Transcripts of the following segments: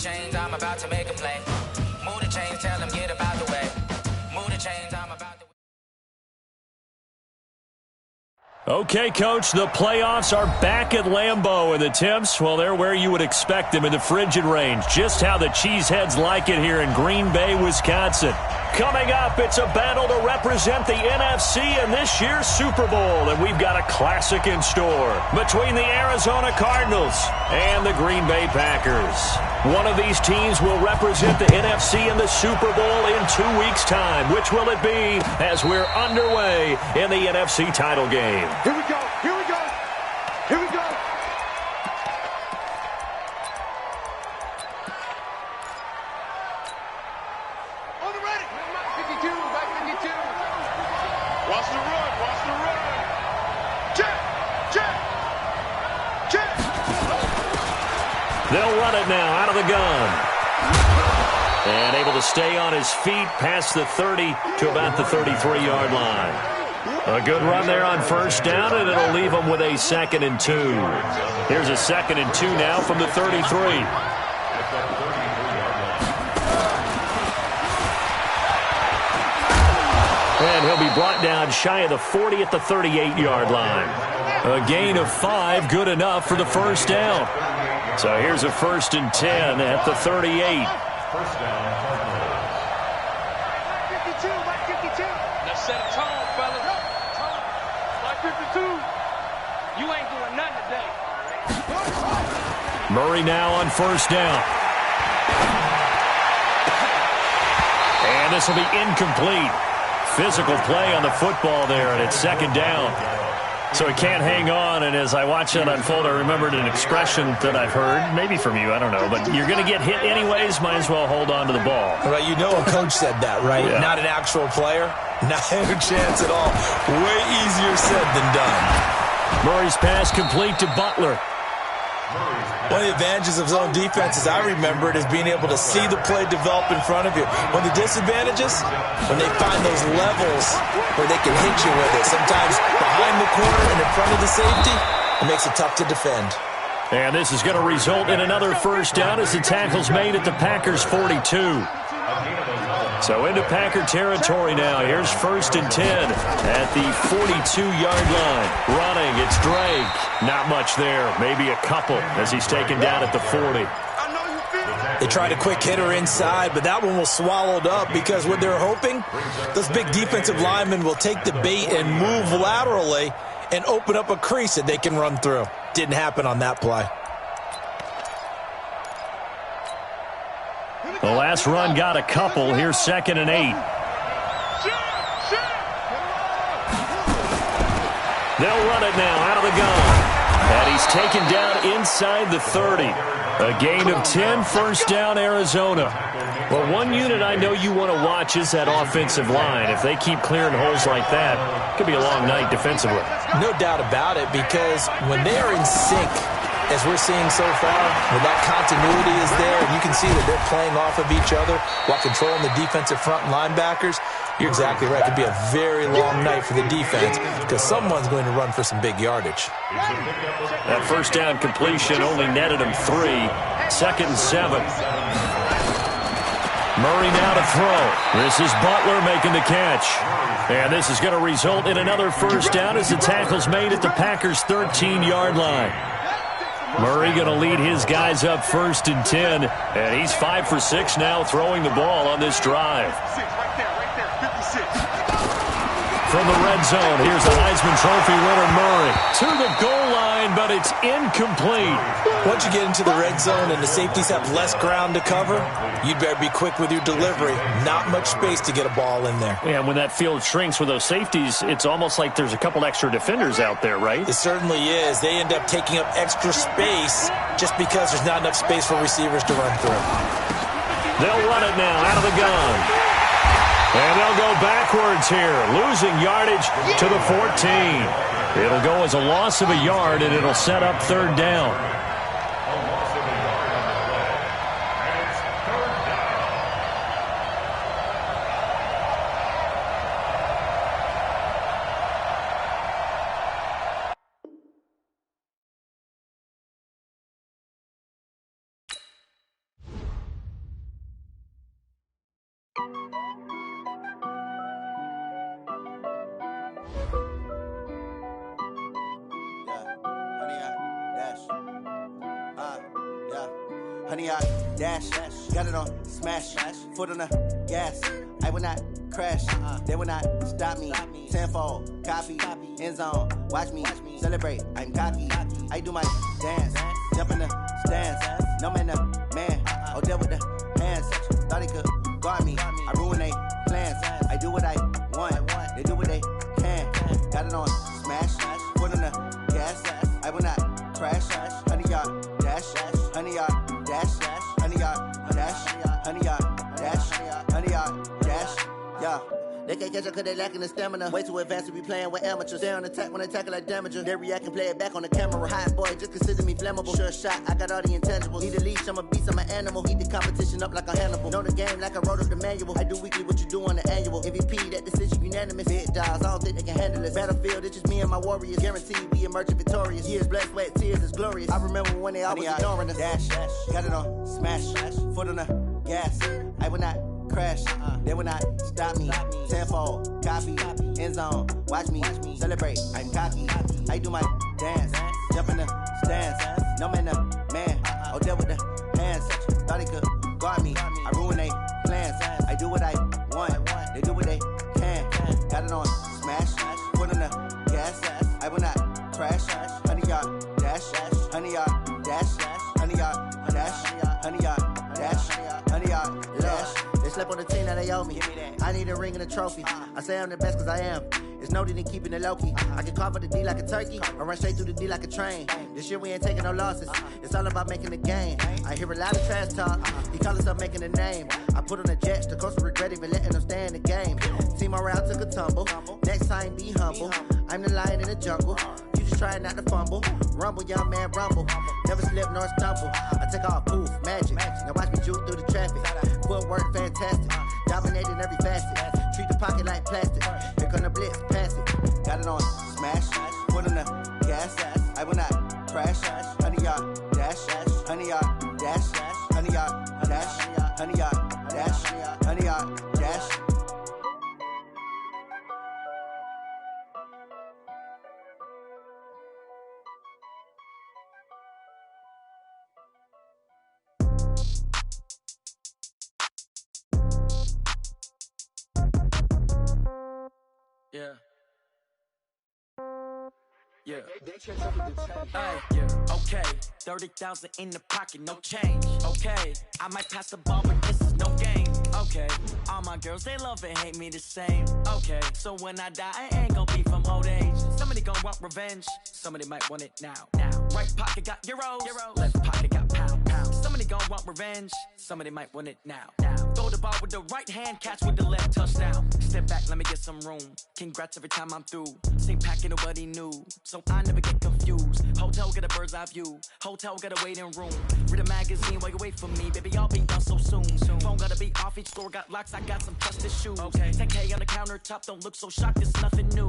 chains, I'm about to make a play. Move the chains, tell them get about the way. Move the chains, I'm about to... Okay, Coach, the playoffs are back at Lambeau, and the temps, well, they're where you would expect them in the frigid range. Just how the Cheeseheads like it here in Green Bay, Wisconsin. Coming up, it's a battle to represent the NFC in this year's Super Bowl, and we've got a classic in store between the Arizona Cardinals and the Green Bay Packers. One of these teams will represent the NFC in the Super Bowl in 2 weeks' time. Which will it be as we're underway in the NFC title game? Here we go, here we go, here we go. On the ready. 52, back 52. Watch the run, watch the run. Check, check, check. They'll run it now out of the gun. And able to stay on his feet past the 30 to about the 33-yard line. A good run there on first down, and it'll leave them with a 2nd and 2. Here's a 2nd and 2 now from the 33. And he'll be brought down shy of the 40 at the 38-yard line. A gain of 5, good enough for the first down. So here's a 1st and 10 at the 38. First down. 52, back 52. Let's set a tone, fellas. Back 52. You ain't doing nothing today. Murray now on first down. And this will be incomplete. Physical play on the football there, and it's 2nd down. So he can't hang on, and as I watch that unfold, I remembered an expression that I've heard, maybe from you, I don't know, but you're going to get hit anyways, might as well hold on to the ball. Well, you know a coach said that, right? Yeah. Not an actual player. Not a chance at all. Way easier said than done. Murray's pass complete to Butler. One of the advantages of zone defense, as I remember it, is being able to see the play develop in front of you. One of the disadvantages, when they find those levels where they can hit you with it, sometimes behind the corner and in front of the safety, it makes it tough to defend. And this is going to result in another first down as the tackle's made at the Packers' 42. So into Packer territory now. Here's 1st and 10 at the 42-yard line. Running, it's Drake. Not much there. Maybe a couple as he's taken down at the 40. They tried a quick hitter inside, but that one was swallowed up because what they're hoping, those big defensive linemen will take the bait and move laterally and open up a crease that they can run through. Didn't happen on that play. The last run got a couple. Here's 2nd and 8. They'll run it now out of the gun. And he's taken down inside the 30. A gain of 10, first down, Arizona. Well, one unit I know you want to watch is that offensive line. If they keep clearing holes like that, it could be a long night defensively. No doubt about it, because when they are in sync, as we're seeing so far, when that continuity is there, and you can see that they're playing off of each other while controlling the defensive front linebackers, you're exactly right. It could be a very long night for the defense because someone's going to run for some big yardage. That first down completion only netted him 3. 2nd and 7. Murray now to throw. This is Butler making the catch. And this is going to result in another first down as the tackle's made at the Packers' 13-yard line. Murray going to lead his guys up 1st and 10. And he's 5 for 6 now throwing the ball on this drive. From the red zone, here's the Heisman Trophy winner Murray. To the goal line, but it's incomplete. Once you get into the red zone and the safeties have less ground to cover, you'd better be quick with your delivery. Not much space to get a ball in there. And when that field shrinks with those safeties, it's almost like there's a couple extra defenders out there, right? It certainly is. They end up taking up extra space just because there's not enough space for receivers to run through. They'll run it now out of the gun. And they'll go backwards here, losing yardage to the 14. It'll go as a loss of a yard, and it'll set up 3rd down. Honey, I dash, got it on smash, foot on the gas. I will not crash, they will not stop me. Tenfold, copy, end zone, watch me celebrate. I'm cocky, I do my dance, jump in the stands. No man, the man, Odell with the hands. Thought he could guard me, I ruin they plans. I do what I want, they do what they can. Got it on smash, foot on the gas. I will not crash, honey, y'all dash, honey, y'all dash, honey, y'all dash, honey, y'all dash, honey, y'all dash, yeah. They can't catch up cause they lacking the stamina. Way too advanced to be playing with amateurs. Stay on attack when they tackle like damager. They react and play it back on the camera. Hot boy, just consider me flammable. Sure shot, I got all the intangibles. Need a leash, I'm a beast, I'm an animal. Heat the competition up like a Hannibal. Know the game like I wrote up the manual. I do weekly what you do on the annual. MVP, that decision unanimous. Big dogs, I don't think they can handle it. Battlefield, it's just me and my warriors. Guaranteed we emerging victorious. Years, blood, sweat, tears, is glorious. I remember when they always ignoring us. Dash, got it on smash, foot on the gas. I will not crash, they will not stop me. Tenfold, copy, end zone, watch me celebrate. I'm cocky, I do my dance, jump in the stands. No man, the man, Odell with the hands. Thought he could guard me, I ruin they plans. I do what I want, they do what they can. Got it on smash, foot on the gas. I will not crash, honey, y'all dash, honey, y'all dash, honey, y'all dash, honey, y'all dash, honey, y'all dash. They slept on the team, now they owe me. I need a ring and a trophy. I say I'm the best cause I am. It's no need in keeping it low-key. I can carve up the D like a turkey or run straight through the D like a train. This year we ain't taking no losses. It's all about making the game. I hear a lot of trash talk. He call himself making a name. I put on the Jets. The coach will regret even letting them stay in the game. Team around took a tumble. Next time be humble. I'm the lion in the jungle. You just trying not to fumble. Rumble, young man, rumble. Never slip nor stumble. I take off, poof, magic. Now watch me juke through the traffic. Footwork fantastic. Dominating every facet. Treat the pocket like plastic. Here come the blitz, pass it. Got it on smash, foot on the gas. I will not crash, honey, y'all dash, honey, y'all dash, honey, y'all dash, honey, y'all dash, honey, y'all dash. Yeah. Yeah. Hey, yeah. Okay. 30,000 in the pocket, no change. Okay. I might pass the ball, but this is no game. Okay. All my girls, they love and hate me the same. Okay. So when I die, I ain't gon' be from old age. Somebody gon' want revenge. Somebody might want it now. Right pocket got euros. Left pocket got pound. Somebody gon' want revenge. Somebody might want it now. Throw the ball with the right hand, catch with the left, touchdown. Step back, let me get some room. Congrats every time I'm through. Same packet, nobody knew, so I never get confused. Hotel got a bird's eye view. Hotel got a waiting room. Read a magazine while you wait for me, baby. I'll be done so soon. Phone gotta be off. Each store got locks. I got some trusted shoes. 10K on the countertop. Don't look so shocked. It's nothing new.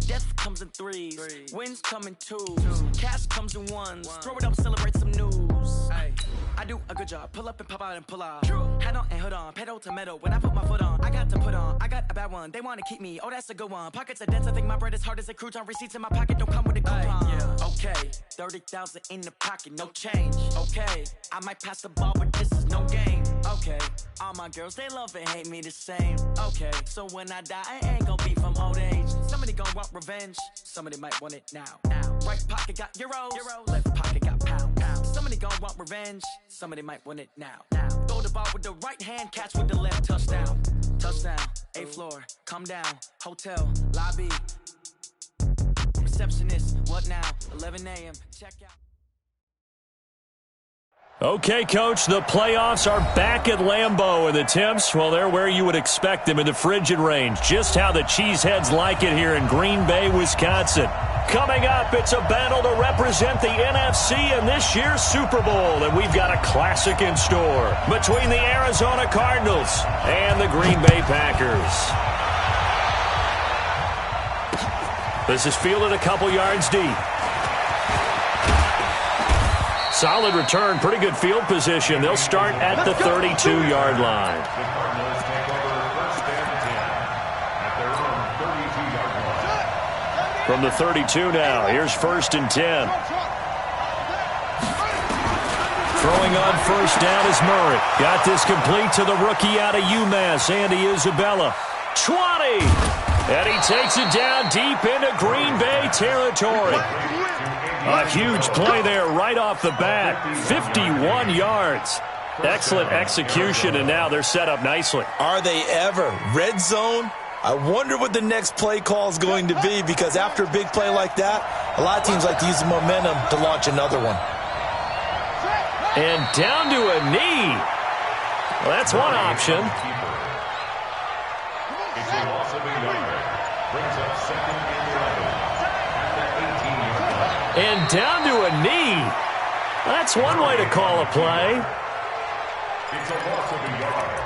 Death comes in threes. Wins come in twos. Cash comes in ones. Throw it up, celebrate some news. I do a good job. Pull up and pop out and pull out. Head on and hood on. Pedal to metal. When I put my foot on, I got to put on. I got a bad one. They wanna keep me. Oh, that's a good one. Pockets are dense. I think my bread is hard as a crouton. Receipts in my pocket don't come with a coupon. Okay. 30,000 in the pocket, no change. Okay. I might pass the ball, but this is no game. Okay. All my girls, they love and hate me the same. Okay. So when I die, I ain't gon' be from old age. Somebody gon' want revenge. Somebody might want it now. Right pocket got euros. Left pocket got pound. Somebody gon' want revenge. Somebody might want it now. Throw the ball with the right hand, catch with the left, touchdown. Touchdown, 8th floor, come down. Hotel, lobby. Receptionist, what now? 11 a.m., check out. Okay, Coach, the playoffs are back at Lambeau, and the Temps, well, they're where you would expect them in the frigid range. Just how the Cheeseheads like it here in Green Bay, Wisconsin. Coming up, it's a battle to represent the NFC in this year's Super Bowl, and we've got a classic in store between the Arizona Cardinals and the Green Bay Packers. This is fielded a couple yards deep. Solid return, pretty good field position. They'll start at the 32-yard line. From the 32 now, here's 1st and 10. Throwing on first down is Murray. Got this complete to the rookie out of UMass, Andy Isabella. 20! And he takes it down deep into Green Bay territory. A huge play there right off the bat. 51 yards. Excellent execution, and now they're set up nicely. Are they ever? Red zone? I wonder what the next play call is going to be, because after a big play like that, a lot of teams like to use the momentum to launch another one. And down to a knee. Well, that's one option. And down to a knee. That's one way to call a play. It's a loss of a yard.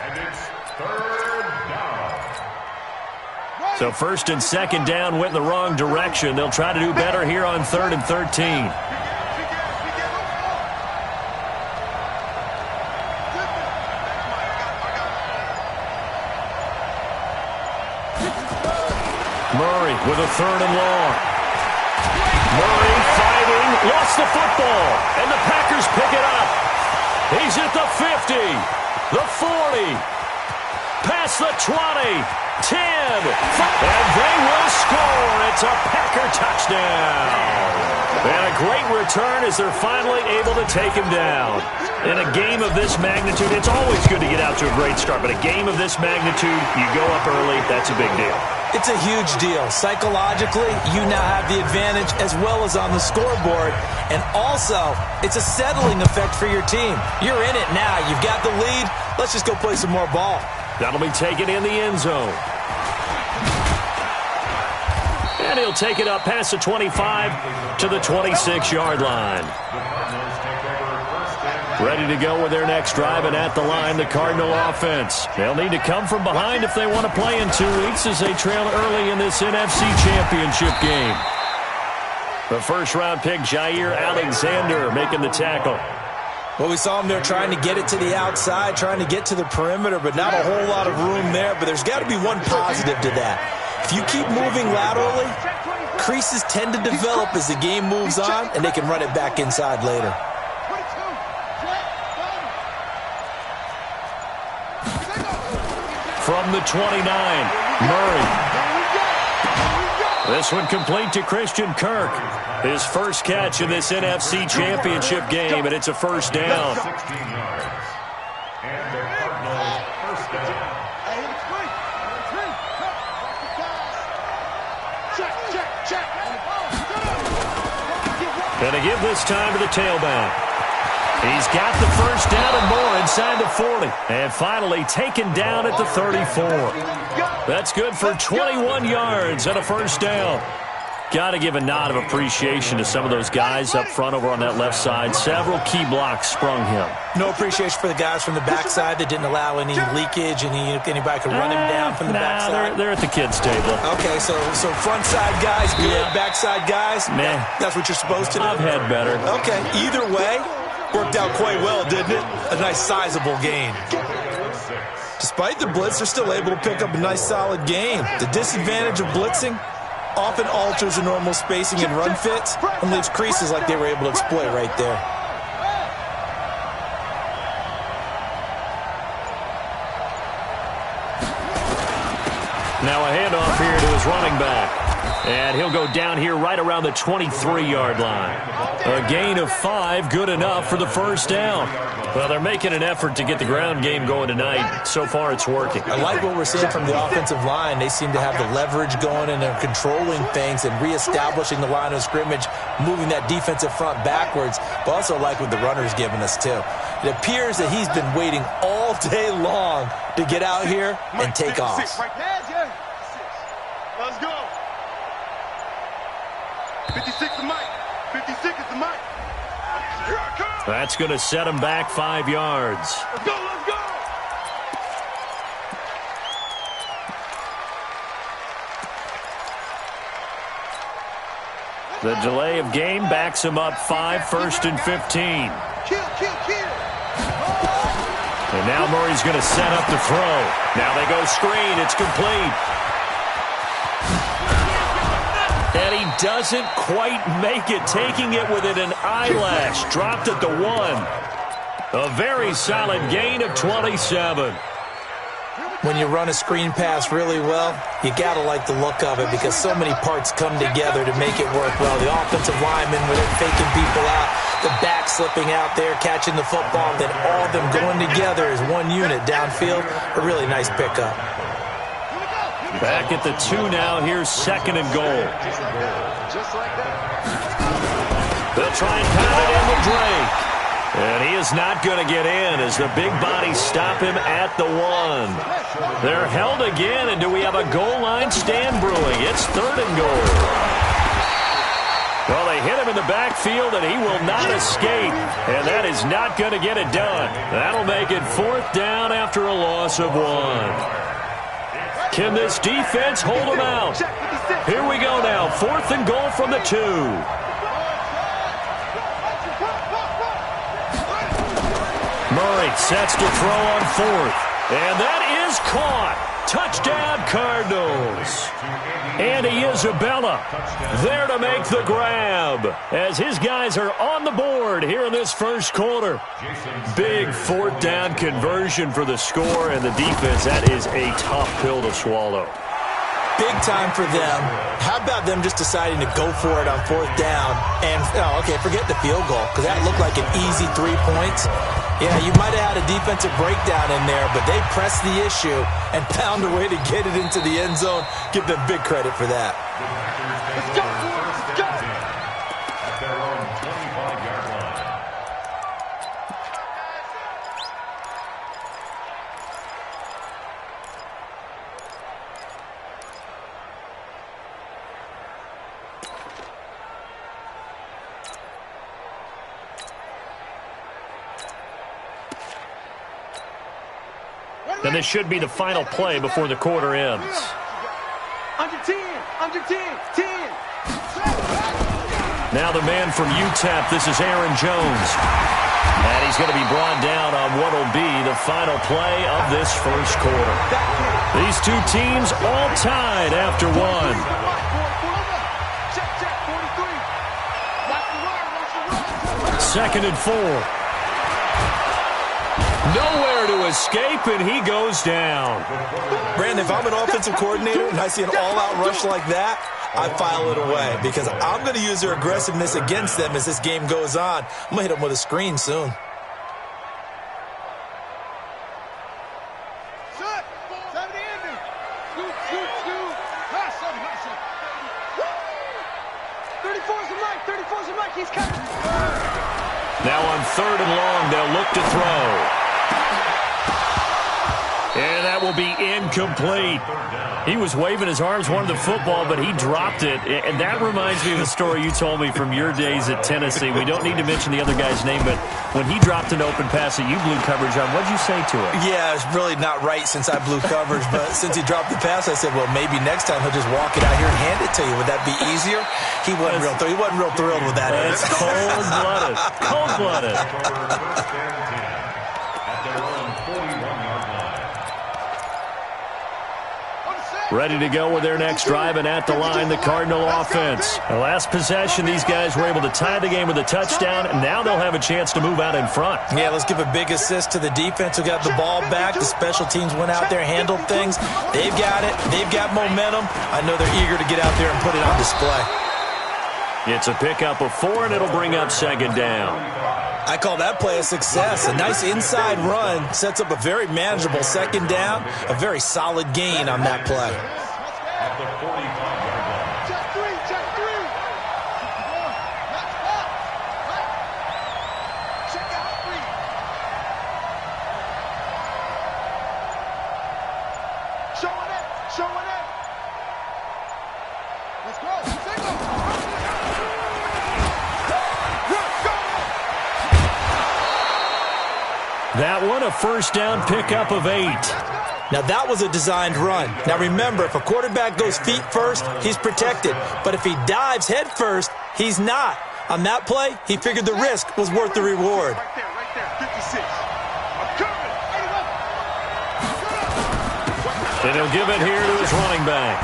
And it's 3rd down. So 1st and 2nd down went in the wrong direction. They'll try to do better here on 3rd and 13. Murray with a 3rd and long. Murray fighting, lost the football, and the Packers pick it up. He's at the 50, the 40, past the 20, 10, and they will score. It's a Packer touchdown. And a great return as they're finally able to take him down. In a game of this magnitude, it's always good to get out to a great start, but a game of this magnitude, you go up early, that's a big deal. It's a huge deal. Psychologically, you now have the advantage as well as on the scoreboard. And also, it's a settling effect for your team. You're in it now. You've got the lead. Let's just go play some more ball. That'll be taken in the end zone. And he'll take it up past the 25 to the 26-yard line. Ready to go with their next drive, and at the line, the Cardinal offense. They'll need to come from behind if they want to play in 2 weeks as they trail early in this NFC Championship game. The first-round pick, Jair Alexander, making the tackle. Well, we saw him there trying to get it to the outside, trying to get to the perimeter, but not a whole lot of room there. But there's got to be one positive to that. If you keep moving laterally, creases tend to develop as the game moves on, and they can run it back inside later. From the 29, Murray. This one complete to Christian Kirk. His first catch in this NFC Championship game, and it's a first down. 16 yards. And the Cardinals first down. And to give this time to the tailback. He's got the first down and more inside the 40. And finally taken down at the 34. That's good for 21 yards and a first down. Got to give a nod of appreciation to some of those guys up front over on that left side. Several key blocks sprung him. No appreciation for the guys from the backside that didn't allow any leakage, and anybody could run him down from the backside. They're at the kids' table. Okay, so front side guys good, backside guys, nah. That's what you're supposed to do? I've had better. Okay, either way, worked out quite well, didn't it? A nice sizable gain. Despite the blitz, they're still able to pick up a nice solid gain. The disadvantage of blitzing often alters the normal spacing and run fits and leaves creases like they were able to exploit right there. Now a handoff here to his running back. And he'll go down here right around the 23-yard line. A gain of 5, good enough for the first down. Well, they're making an effort to get the ground game going tonight. So far, it's working. I like what we're seeing from the offensive line. They seem to have the leverage going, and they're controlling things and reestablishing the line of scrimmage, moving that defensive front backwards. But also like what the runner's giving us, too. It appears that he's been waiting all day long to get out here and take off. Let's go. 56 is Mike. 56 is the Mike. Here I come. That's going to set him back 5 yards. Let's go, let's go. The delay of game backs him up 5, 1st and 15. Kill. And now Murray's going to set up the throw. Now they go screen. It's complete. doesn't quite make it, taking it within an eyelash. Dropped at the 1. A very solid gain of 27. When you run a screen pass really well, you got to like the look of it because so many parts come together to make it work well. The offensive linemen, where they're faking people out, the back slipping out there, catching the football, then all of them going together as one unit downfield. A really nice pickup. Back at the 2 now. Here's 2nd and goal. They'll try and pound it in with Drake. And he is not going to get in as the big bodies stop him at the 1. They're held again, and do we have a goal line stand brewing? It's 3rd and goal. Well, they hit him in the backfield, and he will not escape. And that is not going to get it done. That'll make it 4th down after a loss of 1. Can this defense hold him out? Here we go now. 4th and goal from the 2. Murray sets to throw on 4th. And that is caught. Touchdown, Cardinals. Andy Isabella there to make the grab as his guys are on the board here in this first quarter. Big 4th down conversion for the score, and the defense, that is a tough pill to swallow. Big time for them. How about them just deciding to go for it on 4th down? And, forget the field goal, because that looked like an easy 3 points. Yeah, you might have had a defensive breakdown in there, but they pressed the issue and found a way to get it into the end zone. Give them big credit for that. Let's go! Let's go! At their own 25-yard line. And this should be the final play before the quarter ends. Under 10, under 10, 10. Now the man from UTEP, this is Aaron Jones. And he's going to be brought down on what will be the final play of this first quarter. These two teams all tied after 1. Second and 4. Nowhere to escape, and he goes down. Brandon, if I'm an offensive coordinator and I see an all-out rush like that, I file it away because I'm going to use their aggressiveness against them as this game goes on. I'm going to hit them with a screen soon. Now on 3rd and long, they'll look to throw. And that will be incomplete. He was waving his arms, wanted the football, but he dropped it. And that reminds me of the story you told me from your days at Tennessee. We don't need to mention the other guy's name, but when he dropped an open pass that you blew coverage on, what'd you say to him? Yeah, it's really not right since I blew coverage, but since he dropped the pass, I said, well, maybe next time he'll just walk it out here and hand it to you. Would that be easier? He wasn't real thrilled with that. That's cold-blooded. Cold-blooded. At their own 41-yard line. Ready to go with their next drive, and at the line, the Cardinal offense. The last possession, these guys were able to tie the game with a touchdown, and now they'll have a chance to move out in front. Yeah, let's give a big assist to the defense who got the ball back. The special teams went out there, handled things. They've got it. They've got momentum. I know they're eager to get out there and put it on display. It's a pickup of 4, and it'll bring up 2nd down. I call that play a success. A nice inside run sets up a very manageable 2nd down. A very solid gain on that play. At the 45-yard line. Check 3, check 3. Check out 3. Showing it, showing it. Let's go, single. That one, a 1st down pickup of 8. Now, that was a designed run. Now, remember, if a quarterback goes feet first, he's protected. But if he dives head first, he's not. On that play, he figured the risk was worth the reward. Right there, 56. I'm coming. And he'll give it here to his running back.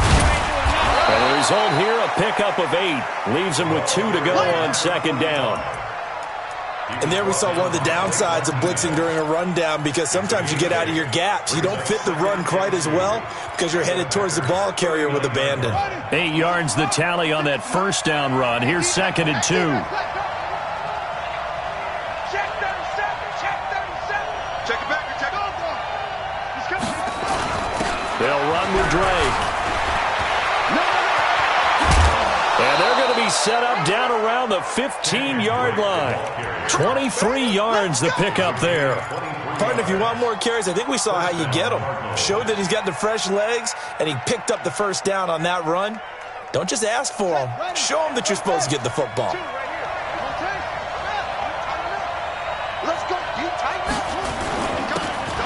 And the result here, a pickup of 8. Leaves him with 2 to go on second down. And there we saw one of the downsides of blitzing during a rundown, because sometimes you get out of your gaps. You don't fit the run quite as well because you're headed towards the ball carrier with abandon. 8 yards the tally on that first down run. Here's 2nd and 2. Check 37. Check 37. Check it back. Check it. He's coming. They'll run with Drake. And they're going to be set up down around the 15-yard line. 23 yards the pickup there. Partner, if you want more carries, I think we saw how you get him. Showed that he's got the fresh legs, and he picked up the first down on that run. Don't just ask for him. Show him that you're supposed to get the football.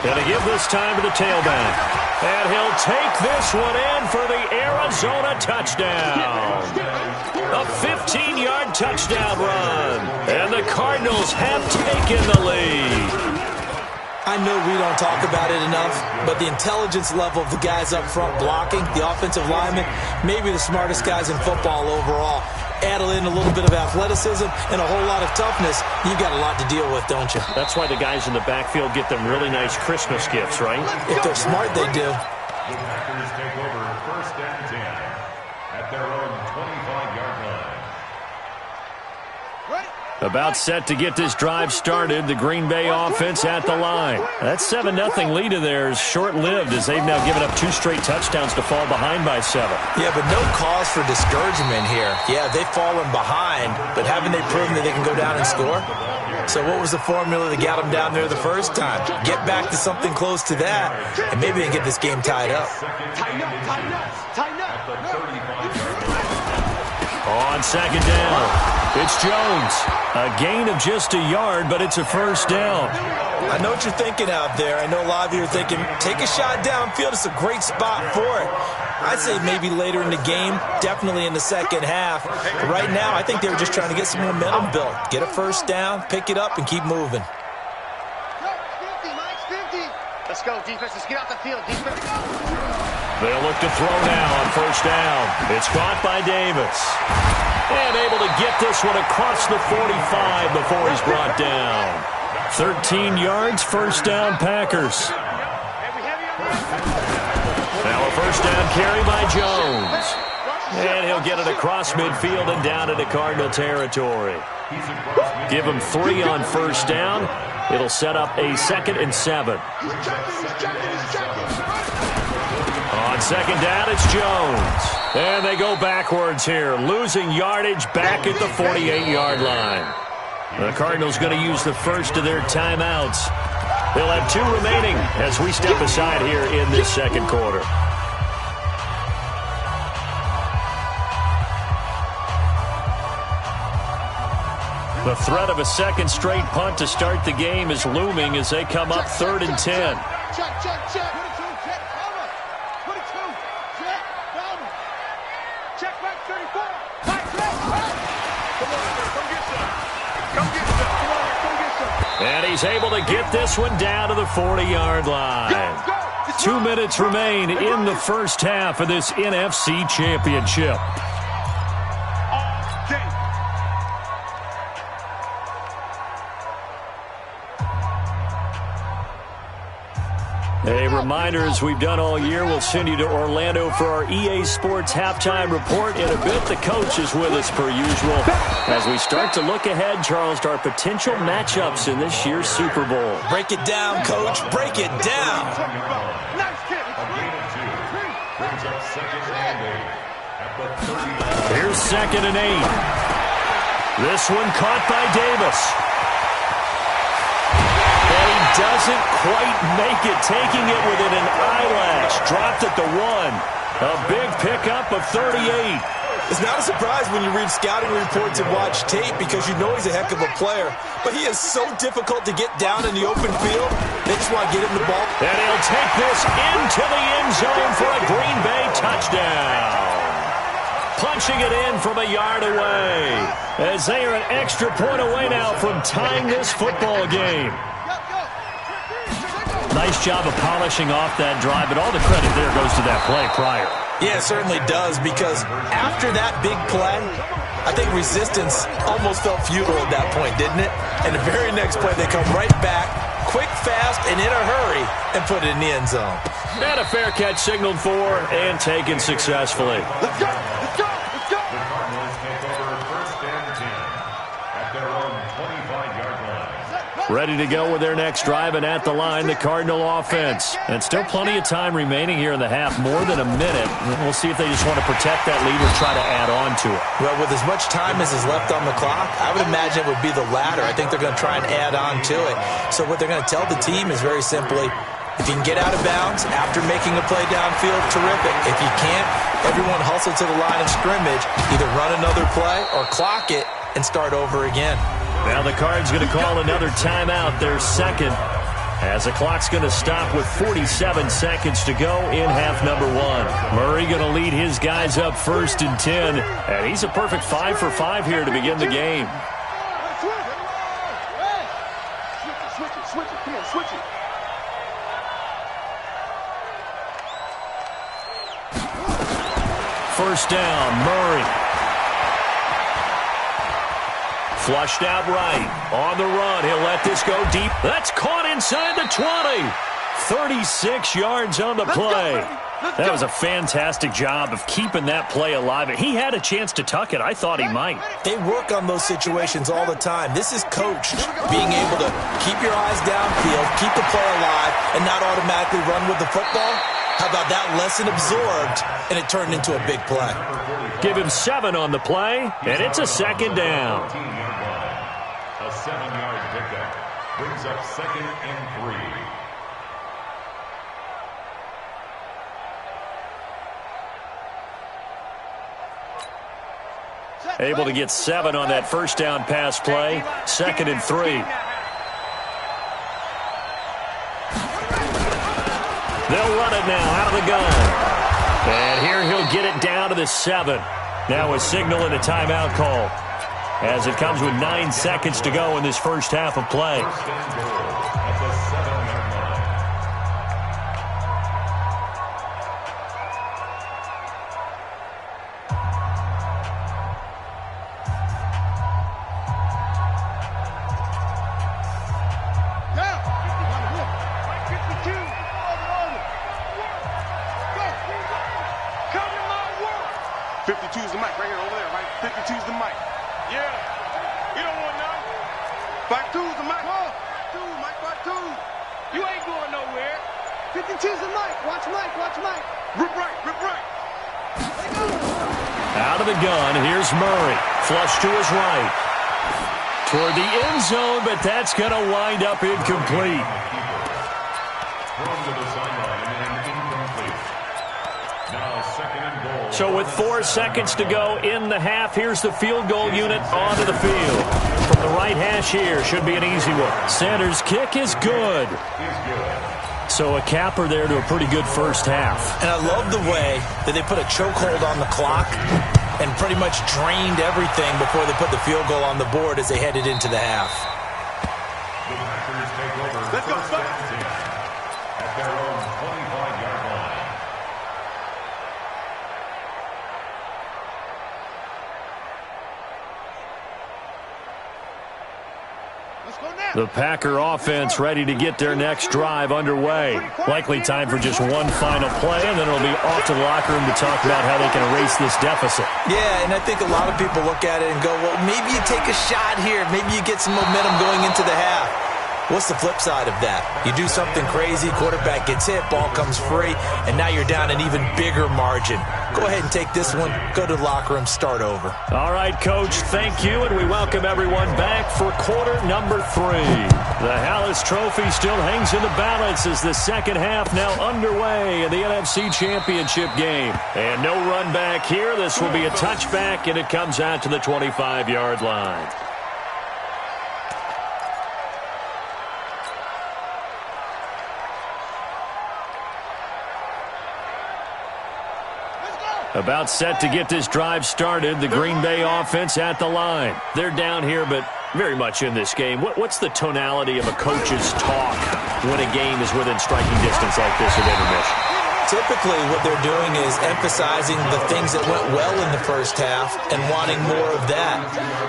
Going to give this time to the tailback. And he'll take this one in for the Arizona touchdown. A 15-yard touchdown run. And the Cardinals have taken the lead. I know we don't talk about it enough, but the intelligence level of the guys up front blocking, the offensive linemen, maybe the smartest guys in football overall. Add in a little bit of athleticism and a whole lot of toughness, you've got a lot to deal with, don't you? That's why the guys in the backfield get them really nice Christmas gifts, right? If they're smart, they do. The Packers take over 1st and 10 at their own 25-yard line. About set to get this drive started. The Green Bay offense at the line. That 7-0 lead of theirs short-lived, as they've now given up 2 straight touchdowns to fall behind by 7. Yeah, but no cause for discouragement here. Yeah, they've fallen behind, but haven't they proven that they can go down and score? So what was the formula that got them down there the first time? Get back to something close to that, and maybe they can get this game tied up. Tighten up. On second down, it's Jones. A gain of just a yard, but it's a first down. I know what you're thinking out there. I know a lot of you are thinking, take a shot downfield. It's a great spot for it. I'd say maybe later in the game, definitely in the second half. But right now, I think they were just trying to get some momentum built. Get a first down, pick it up, and keep moving. Let's go, defense. Let's get out the field, defense. They'll look to throw now on first down. It's caught by Davis. And able to get this one across the 45 before he's brought down. 13 yards, first down, Packers. Now a first down carry by Jones. And he'll get it across midfield and down into Cardinal territory. Give him 3 on first down. It'll set up a 2nd and 7. On second down, it's Jones. And they go backwards here, losing yardage back at the 48-yard line. The Cardinals going to use the first of their timeouts. They'll have 2 remaining as we step aside here in this second quarter. The threat of a second straight punt to start the game is looming as they come up 3rd and 10. Check. Check back 34. Come get some. And he's able to get this one down to the 40-yard line. 2 minutes remain in the first half of this NFC Championship. A reminder, as we've done all year, we'll send you to Orlando for our EA Sports halftime report. In a bit, the coach is with us per usual. As we start to look ahead, Charles, to our potential matchups in this year's Super Bowl. Break it down, Coach. Break it down. Here's 2nd and 8. This one caught by Davis. Doesn't quite make it, taking it within an eyelash. Dropped at the 1. A big pickup of 38. It's not a surprise when you read scouting reports and watch tape, because you know he's a heck of a player. But he is so difficult to get down in the open field. They just want to get him the ball. And he'll take this into the end zone for a Green Bay touchdown. Punching it in from a yard away, as they are an extra point away now from tying this football game. Nice job of polishing off that drive, but all the credit there goes to that play prior. Yeah, it certainly does, because after that big play, I think resistance almost felt futile at that point, didn't it? And the very next play, they come right back, quick, fast, and in a hurry, and put it in the end zone. And a fair catch signaled for and taken successfully. Let's go! Let's go! Let's go! The Cardinals take over 1st and 10 at their own 25-yard line. Ready to go with their next drive, and at the line, the Cardinal offense. And still plenty of time remaining here in the half, more than a minute. We'll see if they just want to protect that lead or try to add on to it. Well, with as much time as is left on the clock, I would imagine it would be the latter. I think they're going to try and add on to it. So what they're going to tell the team is very simply, if you can get out of bounds after making a play downfield, terrific. If you can't, everyone hustle to the line of scrimmage, either run another play or clock it and start over again. Now the Cards going to call another timeout, their second, as the clock's going to stop with 47 seconds to go in half number 1. Murray going to lead his guys up 1st and 10, and he's a perfect 5 for 5 here to begin the game. Switch it. Come on, switch it. First down, Murray. Flushed out right. On the run. He'll let this go deep. That's caught inside the 20. 36 yards on the play. That was a fantastic job of keeping that play alive. He had a chance to tuck it. I thought he might. They work on those situations all the time. This is coached, being able to keep your eyes downfield, keep the play alive, and not automatically run with the football. How about that lesson absorbed, and it turned into a big play? Give him 7 on the play, and it's a second down. A 7-yard pickup brings up 2nd and 3. Able to get 7 on that first down pass play. 2nd and 3. They'll run it now out of the gun. And here he'll get it down to the 7. Now a signal and a timeout call, as it comes with 9 seconds to go in this first half of play. First and goal at the 7-yard line. Now, 52. Come to my work. 52's the mic right here over there, right? 52's the mic. Yeah. You don't want none. 52's the mic. Mike 52. You ain't going nowhere. 52's the mic. Watch Mike. Rip right. Out of the gun, here's Murray. Flush to his right. Toward the end zone, but that's going to wind up incomplete. Thrown to the sideline and incomplete. Now 2nd and goal. So with 4 seconds to go in the half, here's the field goal unit onto the field. From the right hash here, should be an easy one. Sanders' kick is good. So a capper there to a pretty good first half. And I love the way that they put a chokehold on the clock and pretty much drained everything before they put the field goal on the board as they headed into the half. The Packers take over. Let's go, 1st and 10 at their own 25-yard line. Let's go now. The Packer offense ready to get their next drive underway. Likely time for just one final play, and then it'll be off to the locker room to talk about how they can erase this deficit. Yeah, and I think a lot of people look at it and go, well, maybe you take a shot here. Maybe you get some momentum going into the half. What's the flip side of that? You do something crazy, quarterback gets hit, ball comes free, and now you're down an even bigger margin. Go ahead and take this one, go to the locker room, start over. All right, Coach, thank you, and we welcome everyone back for quarter number 3. The Hallis Trophy still hangs in the balance as the second half now underway in the NFC Championship game. And no run back here. This will be a touchback, and it comes out to the 25-yard line. About set to get this drive started, the Green Bay offense at the line. They're down here, but very much in this game. What's the tonality of a coach's talk when a game is within striking distance like this at intermission? Typically, what they're doing is emphasizing the things that went well in the first half and wanting more of that.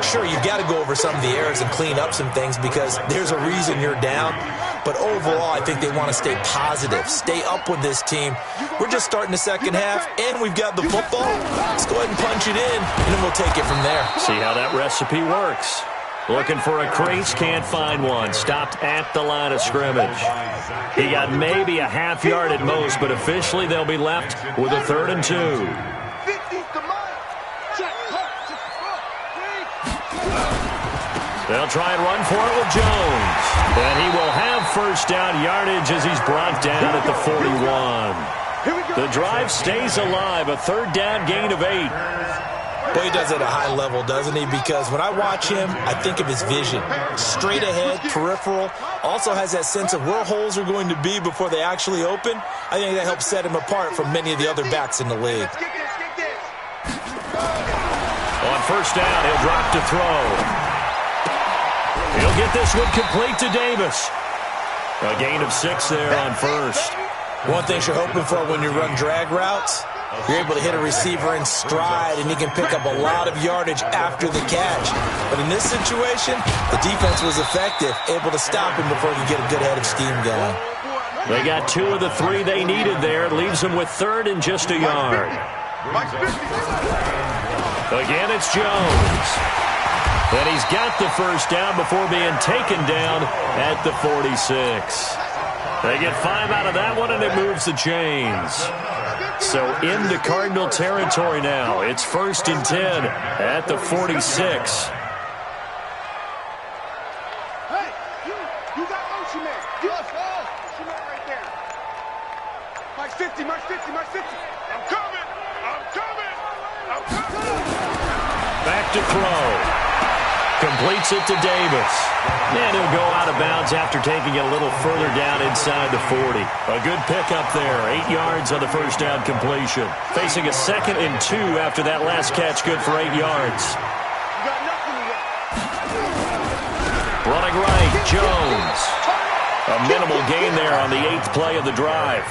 Sure, you've got to go over some of the errors and clean up some things because there's a reason you're down. But overall, I think they want to stay positive, stay up with this team. We're just starting the second half, and we've got the football. Let's go ahead and punch it in, and then we'll take it from there. See how that recipe works. Looking for a crease, can't find one. Stopped at the line of scrimmage. He got maybe a half yard at most, but officially they'll be left with a 3rd and 2. They'll try and run for it with Jones. And he will have first down yardage as he's brought down at the 41. The drive stays alive, a 3rd down gain of 8. Well, he does it at a high level, doesn't he? Because when I watch him, I think of his vision. Straight ahead, peripheral. Also has that sense of where holes are going to be before they actually open. I think that helps set him apart from many of the other backs in the league. On first down, he'll drop to throw. He'll get this one complete to Davis. A gain of 6 there on first. One thing you're hoping for when you run drag routes, you're able to hit a receiver in stride, and he can pick up a lot of yardage after the catch. But in this situation, the defense was effective, able to stop him before he could get a good head of steam going. They got 2 of the 3 they needed there. Leaves them with 3rd and just a yard. Again, it's Jones. And he's got the first down before being taken down at the 46. They get 5 out of that one, and it moves the chains. So into Cardinal territory now. It's 1st and 10 at the 46. Hey, you got motion man. Motion man right there. March 50, march 50, march 50. I'm coming. Back to throw. Completes it to Davis. And he'll go out of bounds after taking it a little further down inside the 40. A good pickup there. 8 yards on the first down completion. Facing a 2nd and 2 after that last catch. Good for 8 yards. Running right, Jones. A minimal gain there on the 8th play of the drive.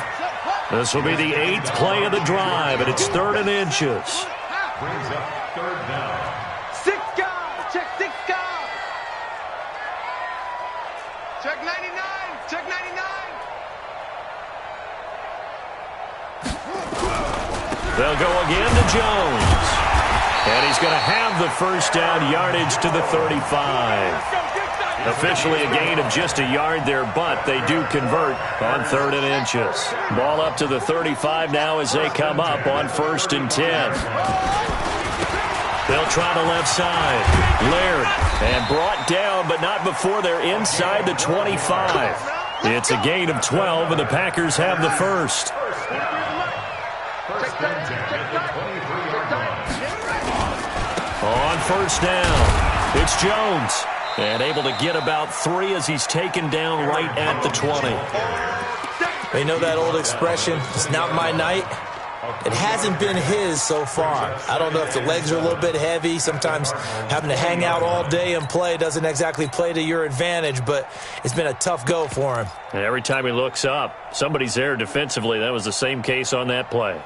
This will be the 8th play of the drive, and it's 3rd and inches. Brings up 3rd down. 6 guys. Check 6 guys. Check 99. Check 99. They'll go again to Jones. And he's going to have the first down yardage to the 35. Officially a gain of just a yard there, but they do convert on 3rd and inches. Ball up to the 35 now as they come up on 1st and 10. They'll try the left side. Laird, and brought down, but not before they're inside the 25. It's a gain of 12, and the Packers have the first. On first down, it's Jones. And able to get about 3 as he's taken down right at the 20. They know that old expression, it's not my night. It hasn't been his so far. I don't know if the legs are a little bit heavy. Sometimes having to hang out all day and play doesn't exactly play to your advantage, but it's been a tough go for him. And every time he looks up, somebody's there defensively. That was the same case on that play.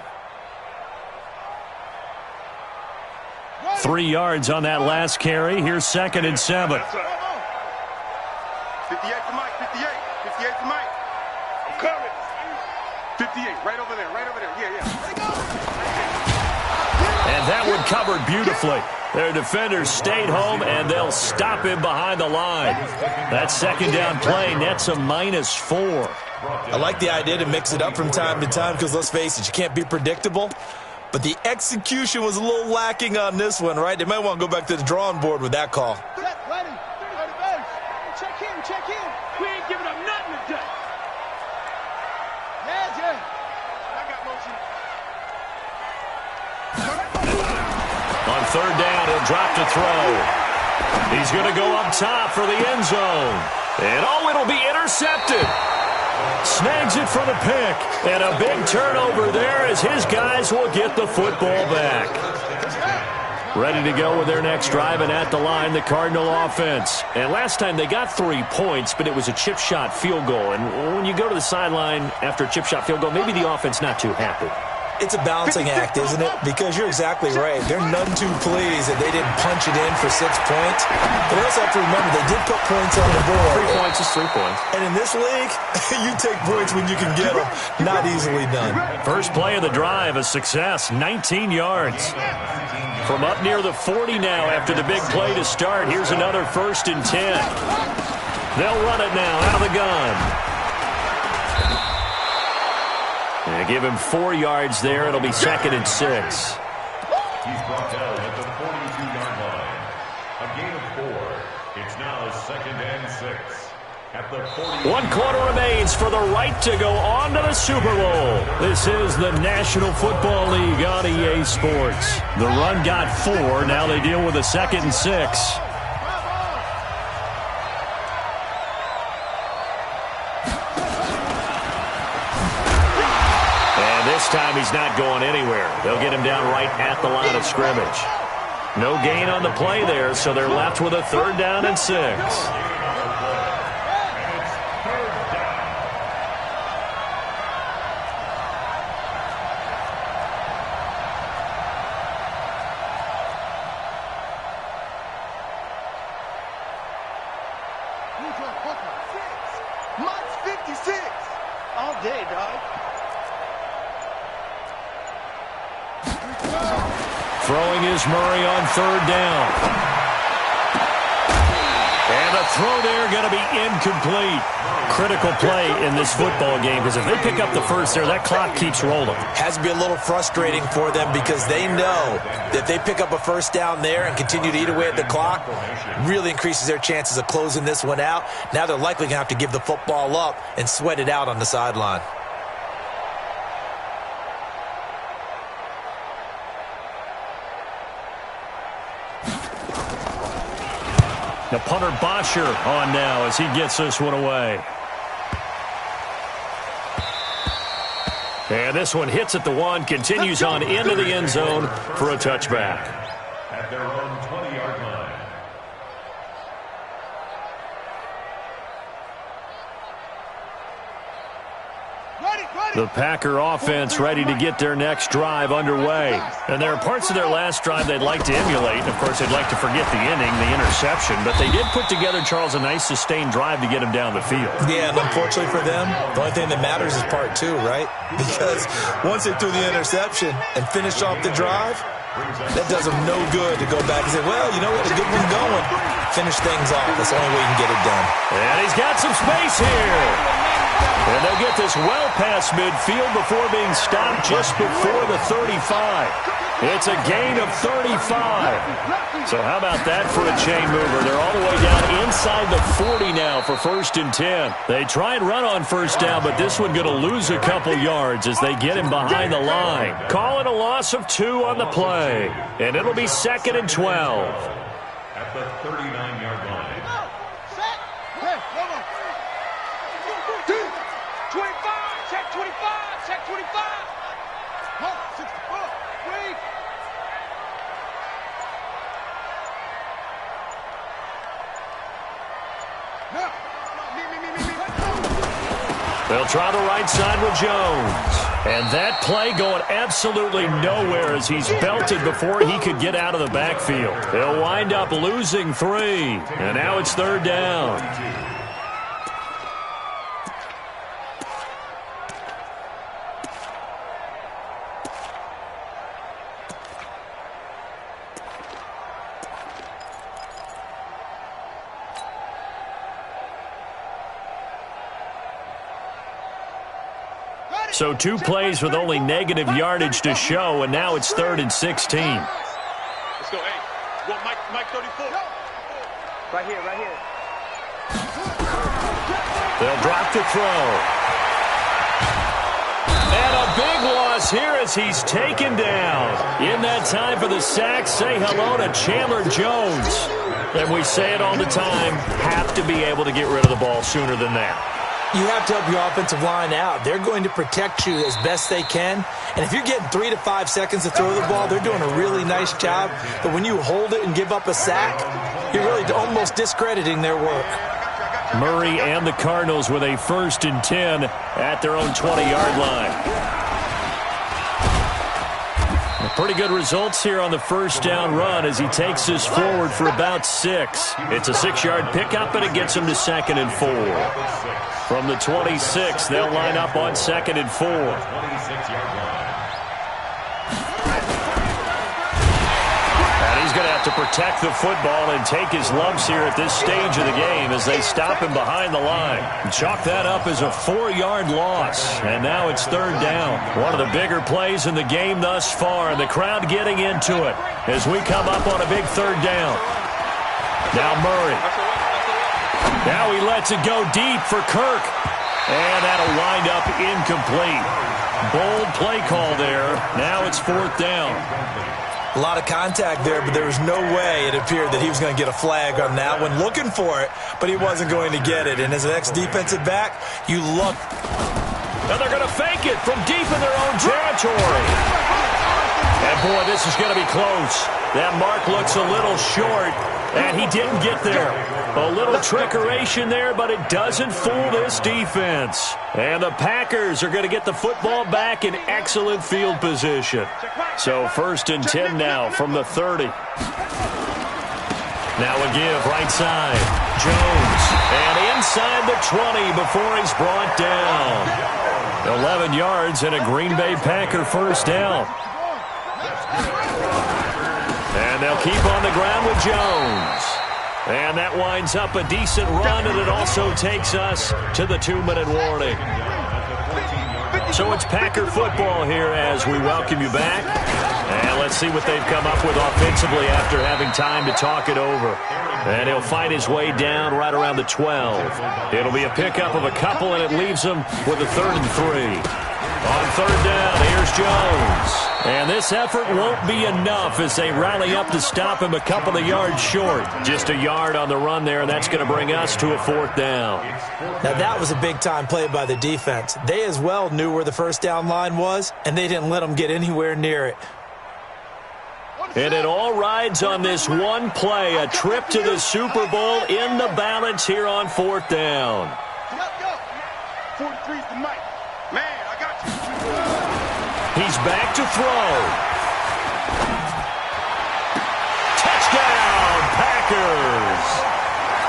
3 yards on that last carry. Here's 2nd and 7. 58 to Mike, 58. 58 to Mike. I'm coming. 58, right over there, yeah. And that one covered beautifully. Their defenders stayed home, and they'll stop him behind the line. That 2nd down play nets a -4. I like the idea to mix it up from time to time because, let's face it, you can't be predictable. But the execution was a little lacking on this one, right? They might want to go back to the drawing board with that call. Ready. Check in. We ain't giving up nothing today. Yeah. I got motion. On 3rd down, he'll drop to throw. He's going to go up top for the end zone. And it'll be intercepted. Snags it for the pick, and a big turnover there as his guys will get the football back. Ready to go with their next drive, and at the line, the Cardinal offense. And last time they got 3 points, but it was a chip shot field goal. And when you go to the sideline after a chip shot field goal, maybe the offense not too happy. It's a balancing act, isn't it? Because you're exactly right. They're none too pleased that they didn't punch it in for 6 points. But we also have to remember they did put points on the board. 3 points is 3 points. And in this league, you take points when you can get them. Not easily done. First play of the drive, a success, 19 yards. From up near the 40 now after the big play to start. Here's another 1st and 10. They'll run it now out of the gun. They give him 4 yards there. It'll be 2nd and 6. He's brought down at the 42-yard line. A gain of 4. It's now 2nd and 6. At the 40. 1 quarter remains for the right to go on to the Super Bowl. This is the National Football League on EA Sports. The run got 4. Now they deal with a 2nd and 6. This time he's not going anywhere. They'll get him down right at the line of scrimmage. No gain on the play there, so they're left with a 3rd down and 6. Mike's 56. All day, dog. Throwing is Murray on 3rd down. And the throw there going to be incomplete. Critical play in this football game because if they pick up the first there, that clock keeps rolling. Has to be a little frustrating for them because they know that if they pick up a 1st down there and continue to eat away at the clock, really increases their chances of closing this one out. Now they're likely going to have to give the football up and sweat it out on the sideline. The punter Bosher on now as he gets this one away. And this one hits at the 1, continues on into the end zone for a touchback. At their own 20-yard line. The Packer offense ready to get their next drive underway. And there are parts of their last drive they'd like to emulate. And, of course, they'd like to forget the inning, the interception. But they did put together, Charles, a nice sustained drive to get him down the field. Yeah, and unfortunately for them, the only thing that matters is part 2, right? Because once they threw the interception and finished off the drive, that does them no good to go back and say, well, you know what, a good one going. Finish things off. That's the only way you can get it done. And he's got some space here. And they'll get this well past midfield before being stopped just before the 35. It's a gain of 35. So how about that for a chain mover? They're all the way down inside the 40 now for 1st and 10. They try and run on 1st down, but this one going to lose a couple yards as they get him behind the line. Call it a loss of 2 on the play. And it'll be 2nd and 12. At the 39-yard line. 25, check 25, check 25. 64, wait. Now, they'll try the right side with Jones. And that play going absolutely nowhere as he's belted before he could get out of the backfield. They'll wind up losing 3. And now it's 3rd down. So 2 plays with only negative yardage to show, and now it's 3rd and 16. Let's go, hey. Well, Mike 34. Right here, right here. They'll drop the throw. And a big loss here as he's taken down. In that time for the sack, say hello to Chandler Jones. And we say it all the time, have to be able to get rid of the ball sooner than that. you have to help your offensive line out. They're going to protect you as best they can. And if you're getting 3 to 5 seconds to throw the ball, they're doing a really nice job. But when you hold it and give up a sack, you're really almost discrediting their work. Murray and the Cardinals with a 1st and 10 at their own 20-yard line. Pretty good results here on the first down run as he takes this forward for about 6. It's a 6-yard pickup, and it gets him to 2nd and 4. From the 26, they'll line up on 2nd and 4. And he's going to have to protect the football and take his lumps here at this stage of the game as they stop him behind the line. Chalk that up as a 4-yard loss, and now it's 3rd down. One of the bigger plays in the game thus far, and the crowd getting into it as we come up on a big 3rd down. Now Murray. Now he lets it go deep for Kirk, and that'll wind up incomplete. Bold play call there. Now it's 4th down. A lot of contact there, but there was no way it appeared that he was going to get a flag on that one. Looking for it, but he wasn't going to get it. And as an ex-defensive back, you look. And they're going to fake it from deep in their own territory. And, boy, this is going to be close. That mark looks a little short, and he didn't get there. A little trickeration there, but it doesn't fool this defense. And the Packers are going to get the football back in excellent field position. So 1st and 10 now from the 30. Now a give right side. Jones. And inside the 20 before he's brought down. 11 yards and a Green Bay Packer 1st down. And they'll keep on the ground with Jones. And that winds up a decent run, and it also takes us to the 2-minute warning. So it's Packer football here as we welcome you back. And let's see what they've come up with offensively after having time to talk it over. And he'll fight his way down right around the 12. It'll be a pickup of a couple, and it leaves them with a 3rd and 3. On 3rd down, here's Jones. And this effort won't be enough as they rally up to stop him a couple of yards short. Just a yard on the run there, and that's going to bring us to a 4th down. Now, that was a big-time play by the defense. They as well knew where the 1st down line was, and they didn't let them get anywhere near it. And it all rides on this one play, a trip to the Super Bowl in the balance here on 4th down. 43's the mic. Man, I got you. He's back to throw. Touchdown, Packers.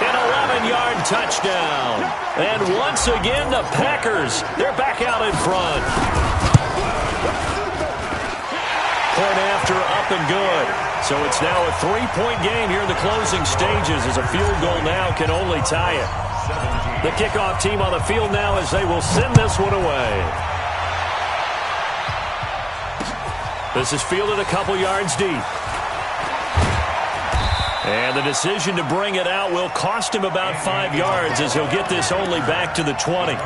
An 11-yard touchdown. And once again, the Packers, they're back out in front. Point after, up and good. So it's now a 3-point game here in the closing stages as a field goal now can only tie it. The kickoff team on the field now as they will send this one away. This is fielded a couple yards deep. And the decision to bring it out will cost him about 5 yards as he'll get this only back to the 20.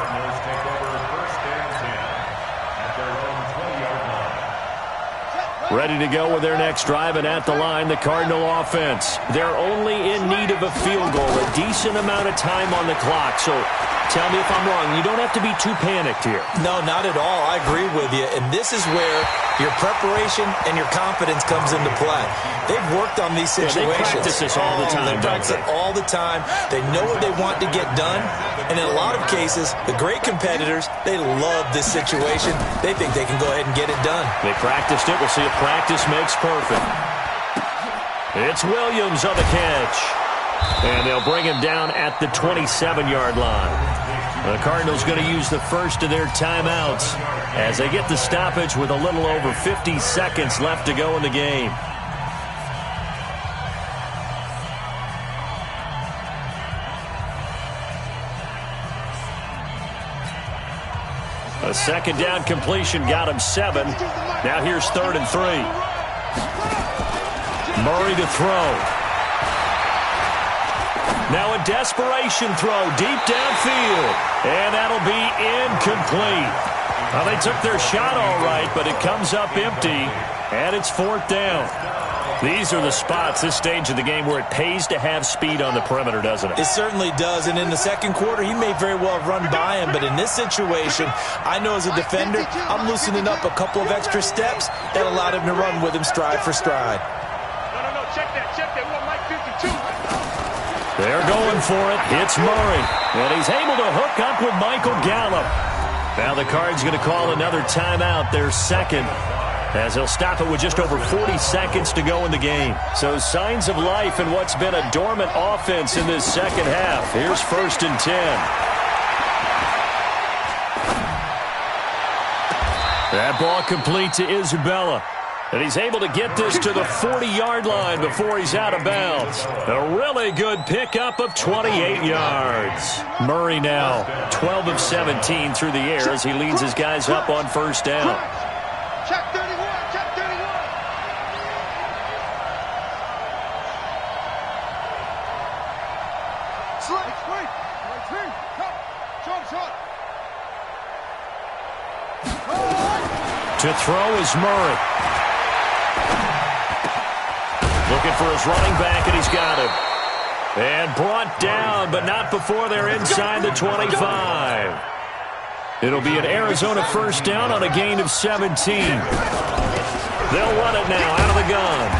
Ready to go with their next drive, and at the line, the Cardinal offense. They're only in need of a field goal, a decent amount of time on the clock. So tell me if I'm wrong. You don't have to be too panicked here. No, not at all. I agree with you. And this is where your preparation and your confidence comes into play. They've worked on these situations. Yeah, they practice this all the time. They practice it all the time. They know what they want to get done. And in a lot of cases, the great competitors, they love this situation. They think they can go ahead and get it done. They practiced it. We'll see if practice makes perfect. It's Williams on the catch. And they'll bring him down at the 27-yard line. The Cardinals going to use the first of their timeouts as they get the stoppage with a little over 50 seconds left to go in the game. A second down completion got him 7. Now here's 3rd and 3. Murray to throw. Now a desperation throw deep downfield. And that'll be incomplete. Well, they took their shot all right, but it comes up empty. And it's 4th down. These are the spots, this stage of the game, where it pays to have speed on the perimeter, doesn't it? It certainly does, and in the second quarter, he may very well have run by him, but in this situation, I know as a defender, I'm loosening up a couple of extra steps that allowed him to run with him stride for stride. No, check that. We want Mike 52. They're going for it. It's Murray. And he's able to hook up with Michael Gallup. Now the Cards going to call another timeout, their second, as they'll stop it with just over 40 seconds to go in the game. So signs of life in what's been a dormant offense in this second half. Here's 1st and 10. That ball complete to Isabella. And he's able to get this to the 40-yard line before he's out of bounds. A really good pickup of 28 yards. Murray now 12 of 17 through the air as he leads his guys up on 1st down. Check 31. To throw is Murray. Looking for his running back, and he's got him. And brought down, but not before they're inside the 25. It'll be an Arizona 1st down on a gain of 17. They'll run it now out of the gun.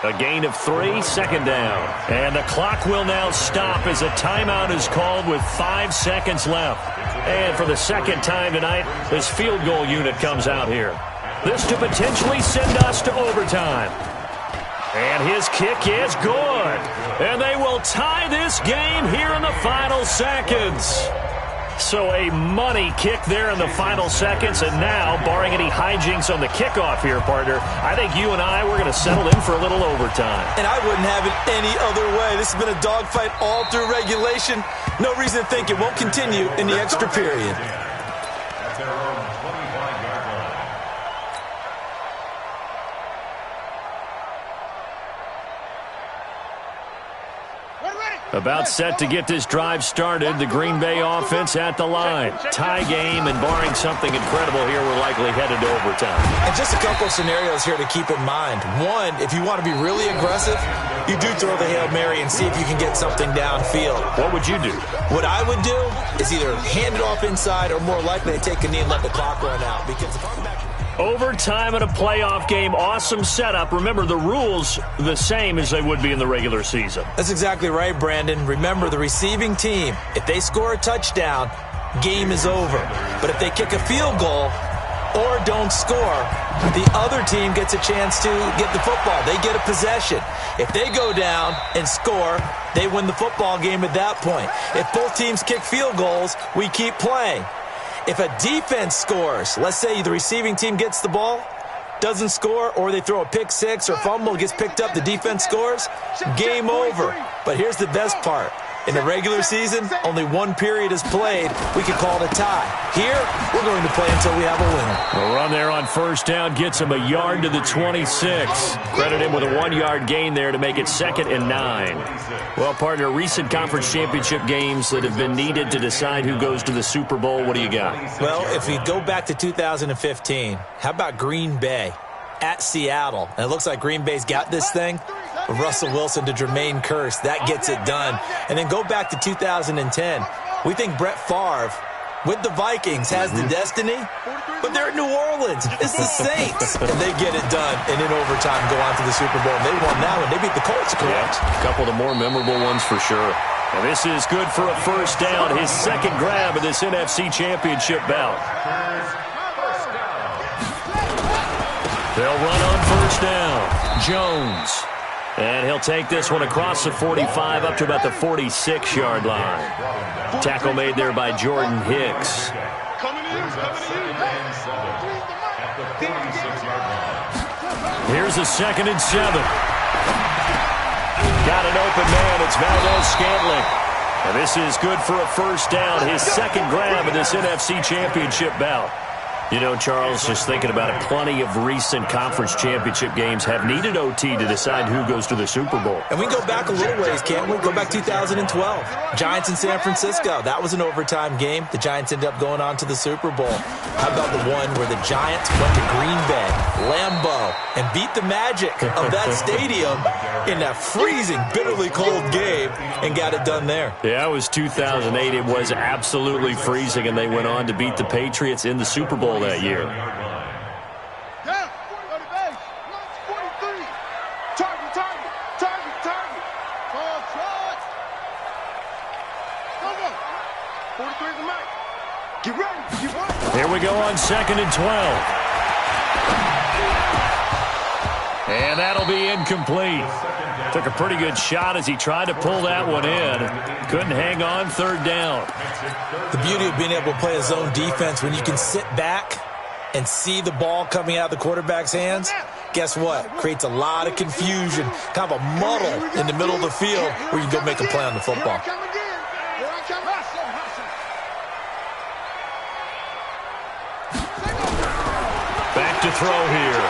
A gain of 3, 2nd down. And the clock will now stop as a timeout is called with 5 seconds left. And for the second time tonight, this field goal unit comes out here. This to potentially send us to overtime. And his kick is good. And they will tie this game here in the final seconds. So a money kick there in the final seconds. And now, barring any hijinks on the kickoff here, partner, I think you and I, we're going to settle in for a little overtime. And I wouldn't have it any other way. This has been a dogfight all through regulation. No reason to think it won't continue in the extra period. At their own 25-yard line. About set to get this drive started. The Green Bay offense at the line. Tie game, and barring something incredible here, we're likely headed to overtime. And just a couple of scenarios here to keep in mind. One, if you want to be really aggressive, you do throw the Hail Mary and see if you can get something downfield. What would you do? What I would do is either hand it off inside or more likely to take a knee and let the clock run out. Because if I'm back... Overtime in a playoff game, awesome setup. Remember, the rules the same as they would be in the regular season. That's exactly right, Brandon. Remember, the receiving team, if they score a touchdown, game is over. But if they kick a field goal or don't score, the other team gets a chance to get the football. They get a possession. If they go down and score, they win the football game at that point. If both teams kick field goals, we keep playing. If a defense scores, let's say the receiving team gets the ball, doesn't score, or they throw a pick six or fumble, gets picked up, the defense scores, game over. But here's the best part. In the regular season, only one period is played. We can call it a tie. Here, we're going to play until we have a winner. The run there on 1st down gets him a yard to the 26. Credit him with a 1-yard gain there to make it 2nd and 9. Well, partner, recent conference championship games that have been needed to decide who goes to the Super Bowl, what do you got? Well, if we go back to 2015, how about Green Bay at Seattle? And it looks like Green Bay's got this thing. Russell Wilson to Jermaine Kearse, that gets it done. And then go back to 2010. We think Brett Favre, with the Vikings, has the destiny, but they're at New Orleans. It's the Saints. And they get it done, and in overtime go on to the Super Bowl. And they won that one. They beat the Colts, correct? Yeah, a couple of the more memorable ones for sure. And this is good for a 1st down, his 2nd grab of this NFC Championship bout. They'll run on 1st down. Jones. And he'll take this one across the 45 up to about the 46-yard line. Tackle made there by Jordan Hicks. Here's a 2nd and 7. Got an open man. It's Valdez-Scantling. And this is good for a 1st down. His 2nd grab of this NFC Championship bout. You know, Charles, just thinking about it, plenty of recent conference championship games have needed OT to decide who goes to the Super Bowl. And we can go back a little ways, can't we? Go back 2012. Giants in San Francisco. That was an overtime game. The Giants ended up going on to the Super Bowl. How about the one where the Giants went to Green Bay, Lambeau, and beat the Magic of that stadium in that freezing, bitterly cold game and got it done there? Yeah, it was 2008. It was absolutely freezing, and they went on to beat the Patriots in the Super Bowl that year. Yeah, 43. Target. Call shot. Go. 43 is the mic. Get ready. Here we go on 2nd and 12. And that'll be incomplete. Took a pretty good shot as he tried to pull that one in. Couldn't hang on, 3rd down. The beauty of being able to play a zone defense when you can sit back and see the ball coming out of the quarterback's hands, guess what? Creates a lot of confusion, kind of a muddle in the middle of the field where you can go make a play on the football. Back to throw here.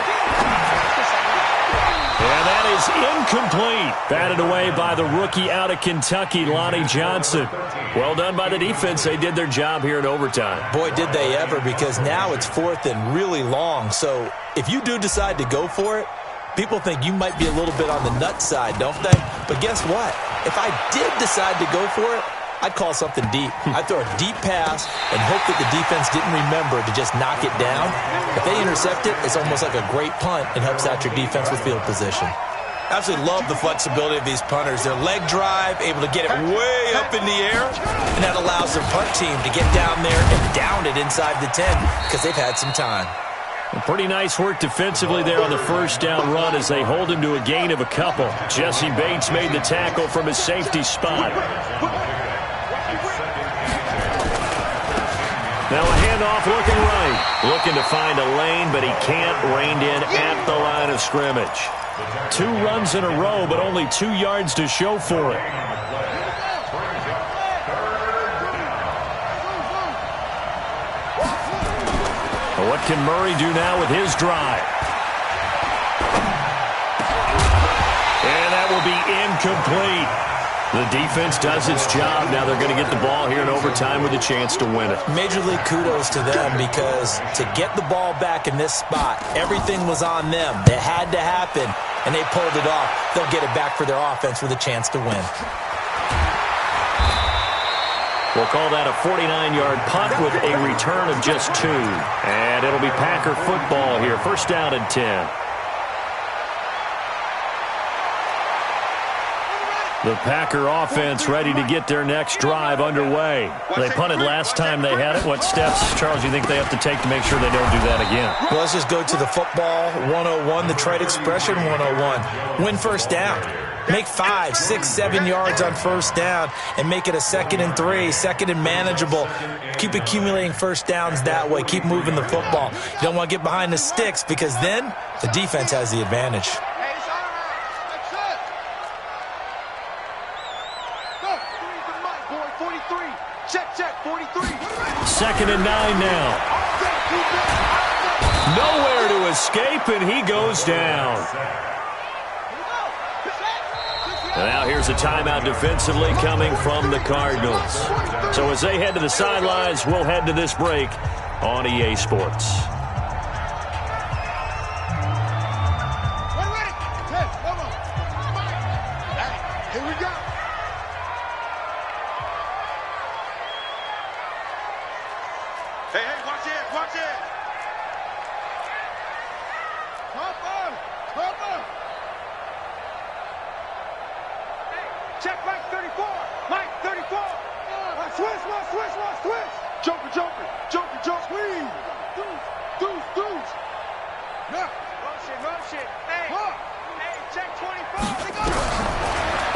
And that is incomplete. Batted away by the rookie out of Kentucky, Lonnie Johnson. Well done by the defense. They did their job here in overtime. Boy, did they ever, because now it's 4th and really long. So if you do decide to go for it, people think you might be a little bit on the nut side, don't they? But guess what? If I did decide to go for it, I'd call something deep. I'd throw a deep pass and hope that the defense didn't remember to just knock it down. If they intercept it, it's almost like a great punt and helps out your defense with field position. Absolutely love the flexibility of these punters. Their leg drive, able to get it way up in the air, and that allows their punt team to get down there and down it inside the 10 because they've had some time. Pretty nice work defensively there on the 1st down run as they hold him to a gain of a couple. Jesse Bates made the tackle from his safety spot. Now a handoff looking right. Looking to find a lane, but he can't. Reined in at the line of scrimmage. 2 runs in a row, but only 2 yards to show for it. Well, what can Murray do now with his drive? And that will be incomplete. The defense does its job. Now they're going to get the ball here in overtime with a chance to win it. Major league kudos to them because to get the ball back in this spot, everything was on them. It had to happen, and they pulled it off. They'll get it back for their offense with a chance to win. We'll call that a 49-yard punt with a return of just 2. And it'll be Packer football here. 1st down and 10. The Packer offense ready to get their next drive underway. They punted last time they had it. What steps, Charles, you think they have to take to make sure they don't do that again? Well, let's just go to the football 101, the trade expression 101. Win 1st down. Make 5, 6, 7 yards on 1st down and make it a 2nd and 3, 2nd and manageable. Keep accumulating 1st downs that way. Keep moving the football. You don't want to get behind the sticks because then the defense has the advantage. Check, 43. 2nd and 9 now. Nowhere to escape, and he goes down. And now here's a timeout defensively coming from the Cardinals. So as they head to the sidelines, we'll head to this break on EA Sports. Here we go. Hey, watch it. Cover. Hey, check Mike 34. Mike 34. Switch. Joker. Squeeze. Deuce. Yeah. Run shit. Hey, check 24.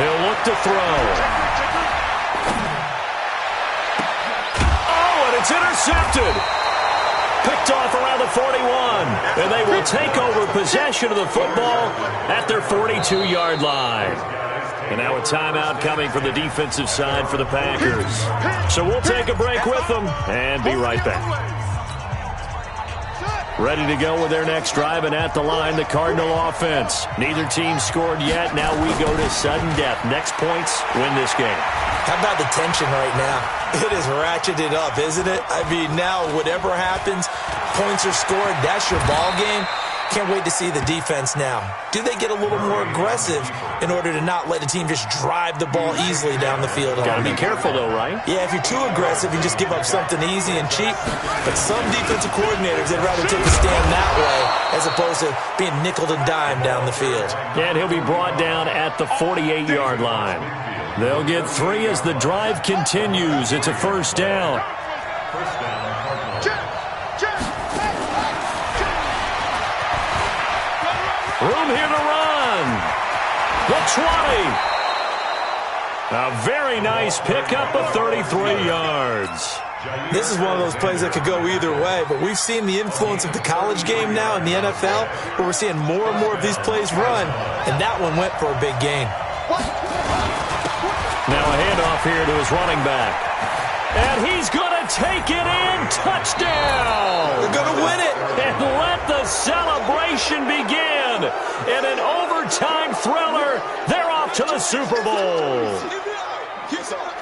He'll look to throw. Oh, and it's intercepted. Picked off around the 41. And they will take over possession of the football at their 42-yard line. And now a timeout coming from the defensive side for the Packers. So we'll take a break with them and be right back. Ready to go with their next drive, and at the line, the Cardinal offense. Neither team scored yet. Now we go to sudden death. Next points win this game. How about the tension right now? It is ratcheted up, isn't it? I mean, now whatever happens, points are scored, that's your ball game. Can't wait to see the defense now. Do they get a little more aggressive in order to not let the team just drive the ball easily down the field? Got to be careful, though, right? Yeah, if you're too aggressive, you just give up something easy and cheap. But some defensive coordinators, they'd rather take a stand that way as opposed to being nickeled and dimed down the field. And he'll be brought down at the 48-yard line. They'll get 3 as the drive continues. It's a first down. Room here to run. The 20. A very nice pickup of 33 yards. This is one of those plays that could go either way, but we've seen the influence of the college game now in the NFL, where we're seeing more and more of these plays run, and that one went for a big gain. Now a handoff here to his running back. And he's going to take it in. Touchdown! They're going to win it. And let the celebration begin. In an overtime thriller, they're off to the Super Bowl. It's all.